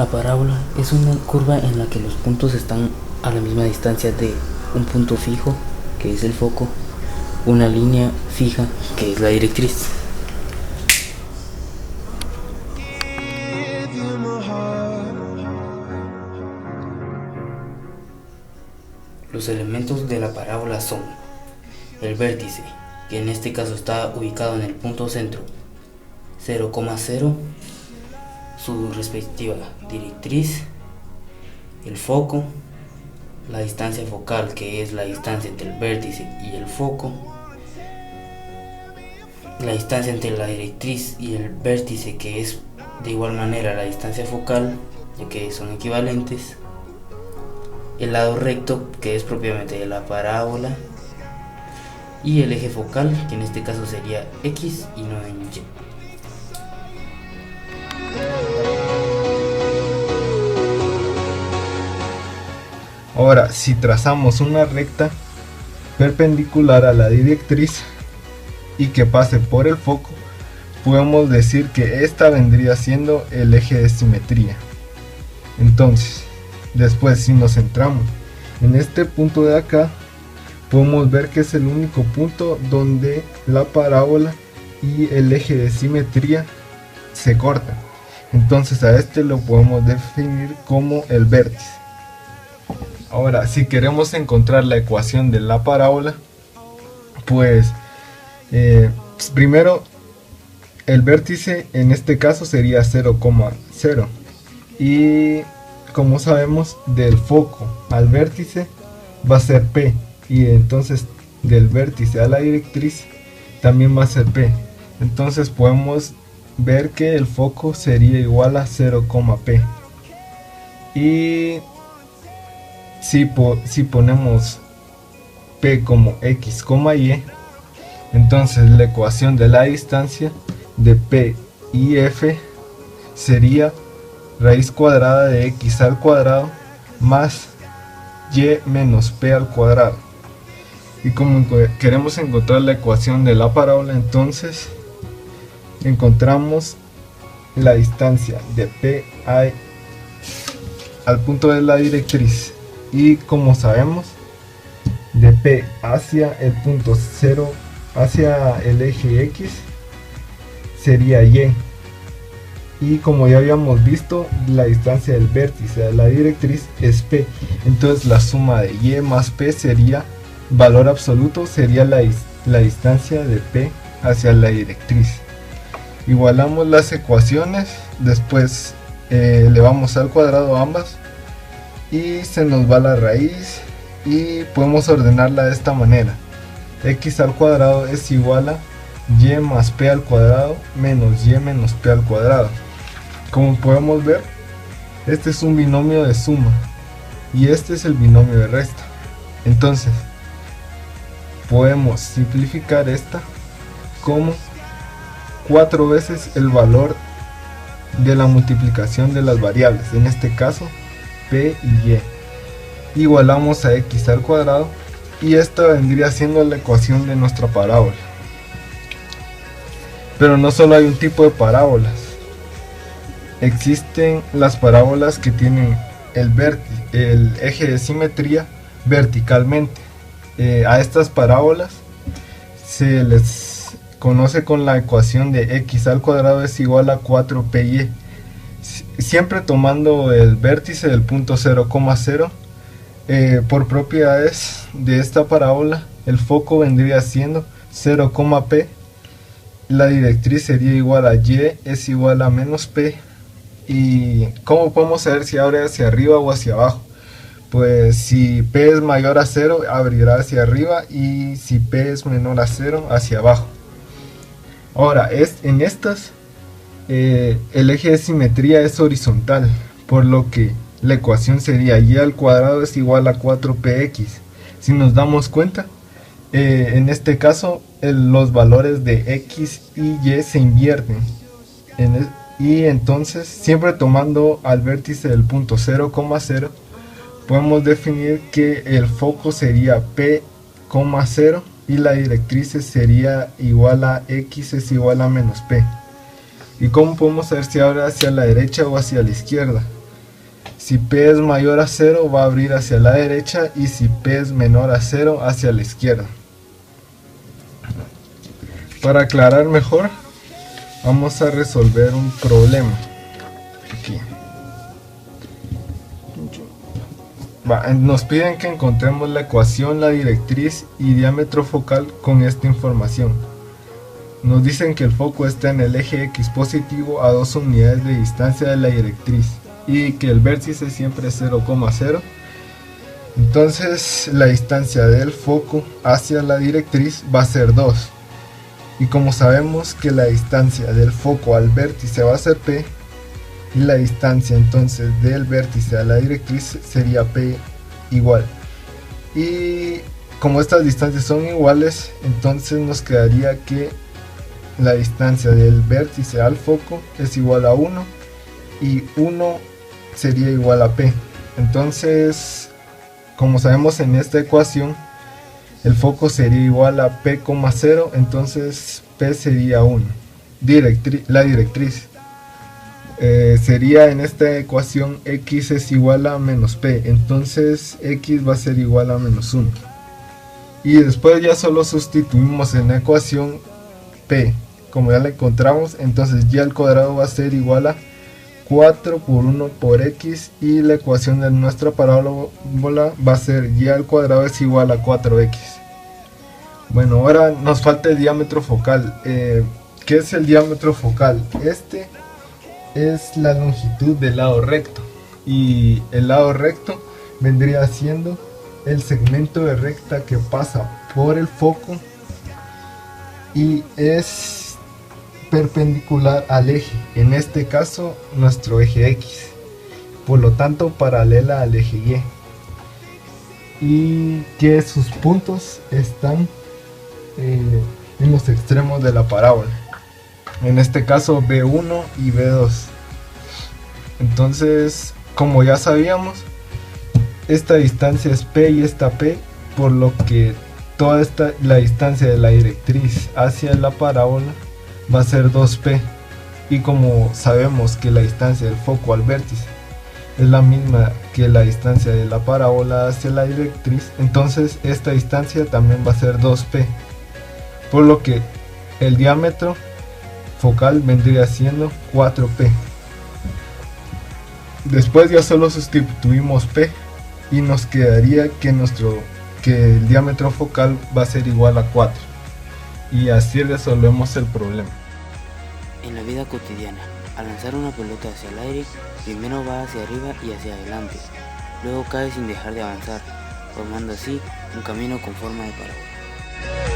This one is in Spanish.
La parábola es una curva en la que los puntos están a la misma distancia de un punto fijo, que es el foco, una línea fija, que es la directriz. Los elementos de la parábola son el vértice, que en este caso está ubicado en el punto centro, 0,0, su respectiva directriz, el foco, la distancia focal, que es la distancia entre el vértice y el foco, la distancia entre la directriz y el vértice, que es de igual manera la distancia focal, ya que son equivalentes, el lado recto, que es propiamente de la parábola, y el eje focal, que en este caso sería X y no en Y. Ahora, si trazamos una recta perpendicular a la directriz y que pase por el foco, podemos decir que esta vendría siendo el eje de simetría. Entonces, después, si nos centramos en este punto de acá, podemos ver que es el único punto donde la parábola y el eje de simetría se cortan. Entonces a este lo podemos definir como el vértice. Ahora, si queremos encontrar la ecuación de la parábola, pues primero el vértice en este caso sería 0,0, y como sabemos, del foco al vértice va a ser P, y entonces del vértice a la directriz también va a ser P. Entonces podemos ver que el foco sería igual a 0,P, y si ponemos P como X, Y, entonces la ecuación de la distancia de P y F sería raíz cuadrada de X al cuadrado más Y menos P al cuadrado. Y como queremos encontrar la ecuación de la parábola, entonces encontramos la distancia de P al punto de la directriz, y como sabemos, de P hacia el punto 0, hacia el eje X, sería Y. Y como ya habíamos visto, la distancia del vértice a la directriz es P. Entonces la suma de Y más P sería, valor absoluto, sería la distancia de P hacia la directriz. Igualamos las ecuaciones, después elevamos al cuadrado ambas y se nos va la raíz, y podemos ordenarla de esta manera: X al cuadrado es igual a Y más P al cuadrado menos Y menos P al cuadrado. Como podemos ver, este es un binomio de suma y este es el binomio de resta. Entonces podemos simplificar esta como 4 veces el valor de la multiplicación de las variables, en este caso P y Y. Igualamos a X al cuadrado, y esta vendría siendo la ecuación de nuestra parábola. Pero no solo hay un tipo de parábolas, existen las parábolas que tienen el eje de simetría verticalmente. A estas parábolas se les conoce con la ecuación de X al cuadrado es igual a 4PY, siempre tomando el vértice del punto 0,0. Por propiedades de esta parábola, el foco vendría siendo 0,P, la directriz sería igual a Y es igual a menos P. ¿Y cómo podemos saber si abre hacia arriba o hacia abajo? Pues si P es mayor a 0, abrirá hacia arriba, y si P es menor a 0, hacia abajo. Ahora, en estas el eje de simetría es horizontal, por lo que la ecuación sería Y al cuadrado es igual a 4px. Si nos damos cuenta, en este caso los valores de X y Y se invierten, y entonces siempre tomando al vértice del punto 0,0, podemos definir que el foco sería P,0 y la directriz sería igual a X es igual a menos P. ¿Y cómo podemos saber si abre hacia la derecha o hacia la izquierda? Si P es mayor a 0 va a abrir hacia la derecha y si P es menor a 0 hacia la izquierda. Para aclarar mejor, vamos a resolver un problema. Aquí. Nos piden que encontremos la ecuación, la directriz y diámetro focal con esta información. Nos dicen que el foco está en el eje X positivo a 2 unidades de distancia de la directriz y que el vértice siempre es 0,0. Entonces la distancia del foco hacia la directriz va a ser 2. Y como sabemos que la distancia del foco al vértice va a ser P, y la distancia entonces del vértice a la directriz sería P igual. Y como estas distancias son iguales, entonces nos quedaría que la distancia del vértice al foco es igual a 1 y 1 sería igual a P. Entonces, como sabemos en esta ecuación, el foco sería igual a P, 0, entonces P sería 1. La directriz sería en esta ecuación X es igual a menos P, entonces X va a ser igual a menos 1. Y después ya solo sustituimos en la ecuación P, como ya la encontramos, entonces y al cuadrado va a ser igual a 4 por 1 por X, y la ecuación de nuestra parábola va a ser y al cuadrado es igual a 4X. Bueno, ahora nos falta el diámetro focal. ¿Qué es el diámetro focal? Este es la longitud del lado recto, y el lado recto vendría siendo el segmento de recta que pasa por el foco y es perpendicular al eje, en este caso nuestro eje X, por lo tanto paralela al eje Y, y que sus puntos están en los extremos de la parábola, en este caso B1 y B2. Entonces, como ya sabíamos, esta distancia es P y esta P, por lo que la distancia de la directriz hacia la parábola va a ser 2P, y como sabemos que la distancia del foco al vértice es la misma que la distancia de la parábola hacia la directriz, entonces esta distancia también va a ser 2P, por lo que el diámetro focal vendría siendo 4P. Después ya solo sustituimos P y nos quedaría que el diámetro focal va a ser igual a 4, y así resolvemos el problema. En la vida cotidiana, al lanzar una pelota hacia el aire, primero va hacia arriba y hacia adelante, luego cae sin dejar de avanzar, formando así un camino con forma de parábola.